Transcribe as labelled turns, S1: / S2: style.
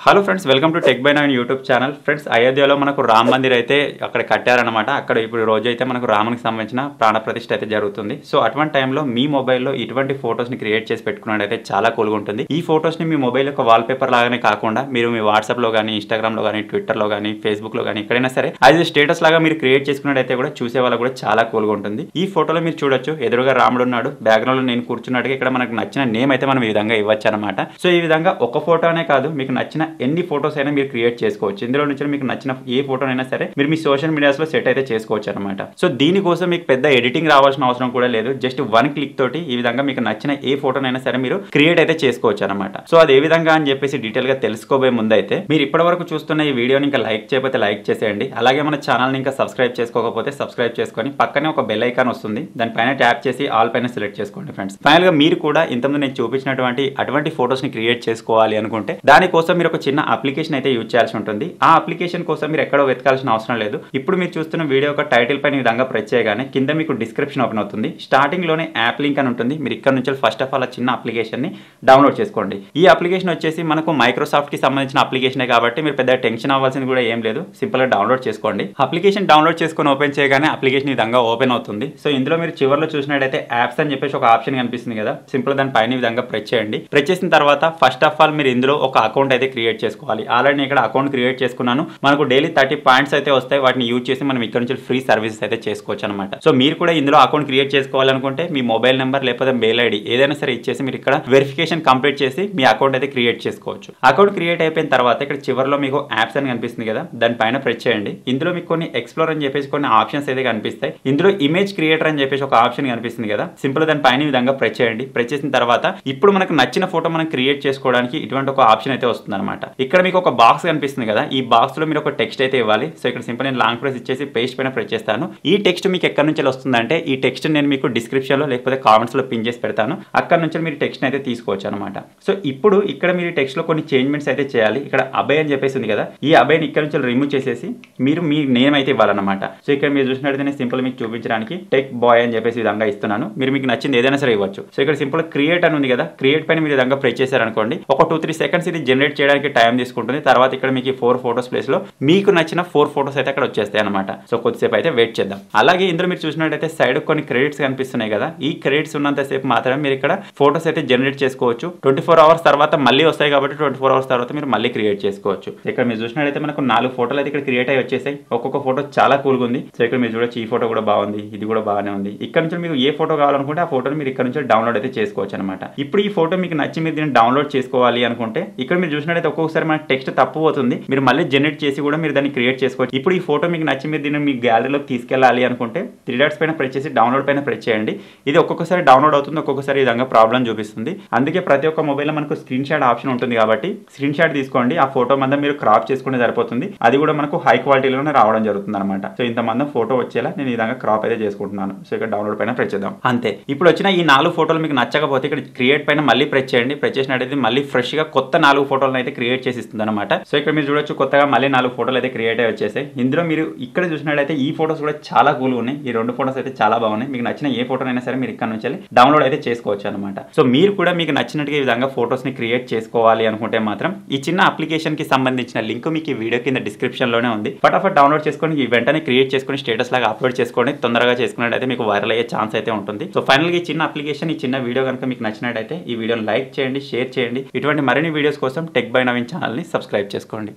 S1: Hello friends, welcome to tech by Naveen YouTube channel. Friends, అయోధ్యలో మనకు రామ్ మందిర్ అయితే అక్కడ కట్టారనమాట. అక్కడ ఇప్పుడు రోజు అయితే మనకు రామునికి సంబంధించిన ప్రాణ ప్రతిష్ఠ అయితే జరుగుతుంది. సో అటువంటి టైంలో మీ మొబైల్లో ఇటువంటి ఫొటోస్ని క్రియేట్ చేసి పెట్టుకున్నట్టయితే చాలా కూల్గా ఉంటుంది. ఈ ఫొటోస్ని మీ మొబైల్ యొక్క వాల్ పేపర్ లాగానే కాకుండా మీరు మీ వాట్సాప్లో కానీ, ఇన్స్టాగ్రామ్లో కానీ, ట్విట్టర్లో కానీ, ఫేస్బుక్లో కానీ ఎక్కడైనా సరే యాజ్ స్టేటస్ లాగా మీరు క్రియేట్ చేసుకున్నట్టయితే కూడా చూసే వాళ్ళకి కూడా చాలా కూల్గా ఉంటుంది. ఈ ఫోటోలో మీరు చూడొచ్చు, ఎదురుగా రాముడు ఉన్నాడు, బ్యాక్గ్రౌండ్లో నేను కూర్చున్నట్టుగా ఇక్కడ మనకు నచ్చిన నేమ్ అయితే మనం ఈ విధంగా ఇవ్వచ్చు అనమాట. సో ఈ విధంగా ఒక ఫోటోనే కాదు, మీకు నచ్చిన ఎన్ని ఫోటోస్ అయినా మీరు క్రియేట్ చేసుకోవచ్చు. ఇందులో నుంచి మీకు నచ్చిన ఏ ఫోటోనైనా సరే మీరు మీ సోషల్ మీడియాస్లో సెట్ అయితే చేసుకోవచ్చు అనమాట. సో దీనికోసం మీకు పెద్ద ఎడిటింగ్ రావాల్సిన అవసరం కూడా లేదు. జస్ట్ వన్ క్లిక్ తోటి ఈ విధంగా మీకు నచ్చిన ఏ ఫోటోనైనా సరే మీరు క్రియేట్ అయితే చేసుకోవచ్చు అనమాట. సో అది ఏ విధంగా అని చెప్పేసి డీటెయిల్ గా తెలుసుకోబోయే ముందు అయితే మీరు ఇప్పటి వరకు చూస్తున్న ఈ వీడియోని ఇంకా లైక్ చేయకపోతే లైక్ చేసేయండి. అలాగే మన ఛానల్ని ఇంకా సబ్స్క్రైబ్ చేసుకోకపోతే సబ్స్క్రైబ్ చేసుకొని పక్కనే ఒక బెల్ ఐకాన్ వస్తుంది, దానిపైన ట్యాప్ చేసి ఆల్ పైన సెలెక్ట్ చేసుకోండి ఫ్రెండ్స్. ఫైనల్ గా మీరు కూడా ఇంతకుముందు నేను చూపించినటువంటి అటువంటి ఫోటోస్ ని క్రియేట్ చేసుకోవాలి అనుకుంటే దానికోసం మీరు ఒక చిన్న అప్లికేషన్ అయితే యూజ్ చేయాల్సి ఉంటుంది. ఆ అప్లికేషన్ కోసం మీరు ఎక్కడో వెతకాల్సిన అవసరం లేదు. ఇప్పుడు మీరు చూస్తున్న వీడియో యొక్క టైటిల్ పైన ఈ విధంగా ప్రెస్ చేయగానే కింద మీకు డిస్క్రిప్షన్ ఓపెన్ అవుతుంది. స్టార్టింగ్ లోనే యాప్ లింక్ అని ఉంటుంది. మీరు ఇక్కడ నుంచి ఫస్ట్ ఆఫ్ ఆల్ చిన్న అప్లికేషన్ ని డౌన్లోడ్ చేసుకోండి. ఈ అప్లికేషన్ వచ్చేసి మనకు మైక్రోసాఫ్ట్ కి సంబంధించిన అప్లికేషన్ కాబట్టి మీరు పెద్ద టెన్షన్ అవ్వాల్సింది కూడా ఏం లేదు. సింపుల్ గా డౌన్లోడ్ చేసుకోండి. అప్లికేషన్ డౌన్లోడ్ చేసుకొని ఓపెన్ చేయగానే అప్లికేషన్ ఈ విధంగా ఓపెన్ అవుతుంది. సో ఇందులో మీరు చివరిలో చూసినట్టయితే యాప్స్ అని చెప్పేసి ఒక ఆప్షన్ కనిపిస్తుంది కదా, సింపుల్ దాని పైన ఈ విధంగా ప్రెస్ చేయండి. ప్రెస్ చేసిన తర్వాత ఫస్ట్ ఆఫ్ ఆల్ మీరు ఇందులో ఒక అకౌంట్ అయితే క్రియేట్ చేసుకోవాలి. ఆల్రెడీ ఇక్కడ అకౌంట్ క్రియేట్ చేసుకున్నాను. మనకు డైలీ 30 పాయింట్స్ అయితే వస్తాయి. వాటిని యూజ్ చేసి మనం ఇక్కడ నుంచి ఫ్రీ సర్వీసెస్ అయితే చేసుకోవచ్చు అనమాట. సో మీరు కూడా ఇందులో అకౌంట్ క్రియేట్ చేసుకోవాలనుకుంటే మీ మొబైల్ నెంబర్ లేకపోతే మెయిల్ ఐడి ఏదైనా సరే ఇచ్చేసి మీరు ఇక్కడ వెరిఫికేషన్ కంప్లీట్ చేసి మీ అకౌంట్ అయితే క్రియేట్ చేసుకోవచ్చు. అకౌంట్ క్రియేట్ అయిపోయిన తర్వాత ఇక్కడ చివరిలో మీకు యాప్స్ అని కనిపిస్తుంది కదా, దానిపైన ప్రెస్ చేయండి. ఇందులో మీకు కొన్ని ఎక్స్ప్లోర్ అని చెప్పేసి కొన్ని ఆప్షన్స్ అయితే కనిపిస్తాయి. ఇందులో ఇమేజ్ క్రియేటర్ అని చెప్పేసి ఒక ఆప్షన్ కనిపిస్తుంది కదా, సింపుల్ దానిపైన ఈ విధంగా ప్రెస్ చేయండి. ప్రెస్ చేసిన తర్వాత ఇప్పుడు మనకు నచ్చిన ఫోటో మనం క్రియేట్ చేసుకోవడానికి ఇటువంటి ఒక ఆప్షన్ అయితే వస్తుంది అనమాట. ఇక్కడ మీకు ఒక బాక్స్ కనిపిస్తుంది కదా, ఈ బాక్స్ లో మీరు ఒక టెక్స్ట్ అయితే ఇవ్వాలి. సో ఇక్కడ సింపుల్ నేను లాంగ్ ప్రెస్ ఇచ్చేసి పేస్ట్ పైన ప్రెస్ చేస్తాను. ఈ టెక్స్ట్ మీకు ఎక్కడి నుంచి వస్తుందంటే ఈ టెక్స్ట్ నేను మీకు డిస్క్రిప్షన్ లో లేకపోతే కామెంట్స్ లో పిన్ చేసి పెడతాను. అక్కడ నుంచి మీరు టెక్స్ట్ అయితే తీసుకోవచ్చు అనమాట. సో ఇప్పుడు ఇక్కడ మీరు టెక్స్ట్ లో కొన్ని చేంజ్మెంట్స్ అయితే చేయాలి. ఇక్కడ అభయ్ అని చెప్పేసి ఉంది కదా, ఈ అభయ్ని ఇక్కడ నుంచి రిమూవ్ చేసేసి మీరు మీ నేమ్ అయితే ఇవ్వాలన్నమాట. సో ఇక్కడ మీరు చూసినట్లయితే సింపుల్ మీకు చూపించడానికి టెక్ బాయ్ అని చెప్పేసి విధంగా ఇస్తున్నాను. మీరు మీకు నచ్చింది ఏదైనా సరే ఇవ్వచ్చు. సో ఇక్కడ సింపుల్ క్రియేట్ అని ఉంది కదా, క్రియేట్ పైన మీరు విధంగా ప్రెస్ చేశారనుకోండి, ఒక 2-3 సెకండ్స్ ఇది జనరేట్ చేయడానికి టైం తీసుకుంటుంది. తర్వాత ఇక్కడ మీకు 4 ఫోటోస్ ప్లేస్ లో మీకు నచ్చిన 4 ఫోటోస్ అయితే అక్కడ వచ్చేస్తాయి అనమాట. సో కొద్దిసేపు అయితే వెయిట్ చేద్దాం. అలాగే ఇందులో మీరు చూసినట్టయితే సైడ్ కొన్ని క్రెడిట్స్ కనిపిస్తున్నాయి కదా, ఈ క్రెడిట్స్ ఉన్నంతసేపు మాత్రమే మీరు ఇక్కడ ఫోటోస్ అయితే జనరేట్ చేసుకోవచ్చు. 24 అవర్స్ తర్వాత మళ్ళీ వస్తాయి కాబట్టి 24 అవర్స్ తర్వాత మీరు మళ్ళీ క్రియేట్ చేసుకోవచ్చు. ఇక్కడ మీరు చూసినట్టయితే మనకు 4 ఫోటోలు అయితే ఇక్కడ క్రియేట్ అయ్యి వచ్చేసాయి. ఒక్కొక్క ఫోటో చాలా కూల్గా ఉంది. సో ఇక్కడ మీరు చూడొచ్చు, ఈ ఫోటో కూడా బాగుంది, ఇది కూడా బాగానే ఉంది. ఇక్కడ నుంచి మీకు ఏ ఫోటో కావాలనుకుంటే ఆ ఫోటోని మీరు ఇక్కడ నుంచి డౌన్లోడ్ అయితే చేసుకోవచ్చు అనమాట. ఇప్పుడు ఈ ఫోటో మీకు నచ్చి మీరు దీన్ని డౌన్లోడ్ చేసుకోవాలి అనుకుంటే ఇక్కడ మీరు చూసినట్టయితే ఒక్కొక్కసారి మనకి టెక్స్ట్ తప్పు అవుతుంది. మీరు మళ్ళీ జనరేట్ చేసి కూడా మీరు దాన్ని క్రియేట్ చేసుకోవచ్చు. ఇప్పుడు ఈ ఫోటో మీకు నచ్చి మీరు దీన్ని మీ గ్యాలరీలోకి తీసుకెళ్ళాలి అనుకుంటే 3 డాట్స్ పైన ప్రెస్ చేసి డౌన్లోడ్ పైన ప్రెస్ చేయండి. ఇది ఒక్కొక్కసారి డౌన్లోడ్ అవుతుంది, ఒక్కొక్కసారి ఈ విధంగా ప్రాబ్లం చూపిస్తుంది. అందుకే ప్రతి ఒక్క మొబైల్లో మనకు స్క్రీన్ షాట్ ఆప్షన్ ఉంటుంది కాబట్టి స్క్రీన్ షాట్ తీసుకోండి. ఆ ఫోటో మందం మీరు క్రాప్ చేసుకుంటే సరిపోతుంది. అది కూడా మనకు హై క్వాలిటీలోనే రావడం జరుగుతుంది అనమాట. సో ఇంత మందం ఫోటో వచ్చేలా నేను ఈ విధంగా క్రాప్ అయితే చేసుకుంటున్నాను. సో ఇక్కడ డౌన్లోడ్ పైన ప్రెస్ చేద్దాం. అంతే. ఇప్పుడు వచ్చిన ఈ 4 ఫోటోలు మీకు నచ్చకపోతే ఇక్కడ క్రియేట్ పైన మళ్ళీ ప్రెస్ చేయండి. ప్రెస్ చేసినట్టయితే మళ్ళీ ఫ్రెష్ గా కొత్త 4 ఫోటోలను అయితే క్రియేట్ చేసి ఇస్తుంది అనమాట. సో ఇక్కడ మీరు చూడొచ్చు, కొత్తగా మళ్ళీ 4 ఫోటోలు అయితే క్రియేట్ అయ్యి వచ్చేసాయి. ఇందులో మీరు ఇక్కడ చూసినట్లయితే ఈ ఫోటోస్ కూడా చాలా కూల్ ఉన్నాయి. ఈ 2 ఫోటోస్ అయితే చాలా బాగున్నాయి. మీకు నచ్చిన ఏ ఫోటోనైనా సరే మీరు ఇక్కడ నుంచి డౌన్లోడ్ అయితే చేసుకోవచ్చు అనమాట. సో మీరు కూడా మీకు నచ్చినట్టుగా ఈ విధంగా ఫోటోస్ ని క్రియేట్ చేసుకోవాలి అనుకుంటే మాత్రం ఈ చిన్న అప్లికేషన్ కి సంబంధించిన లింక్ మీకు ఈ వీడియో కింద డిస్క్రిప్షన్ లోనే ఉంది. ఫటాఫట్ డౌన్లోడ్ చేసుకొని ఈ వెంటనే క్రియేట్ చేసుకొని స్టేటస్ లాగా అప్లోడ్ చేసుకోండి. తొందరగా చేసుకున్నట్టయితే మీకు వైరల్ అయ్యే ఛాన్స్ అయితే ఉంటుంది. సో ఫైనల్ గా ఈ చిన్న అప్లికేషన్, ఈ చిన్న వీడియో కనుక మీకు నచ్చినట్టయితే ఈ వీడియోని లైక్ చేయండి, షేర్ చేయండి. ఇటువంటి మరిన్ని వీడియోస్ కోసం టెక్ బై నవీన్ ఛానల్ ని సబ్స్క్రైబ్ చేసుకోండి.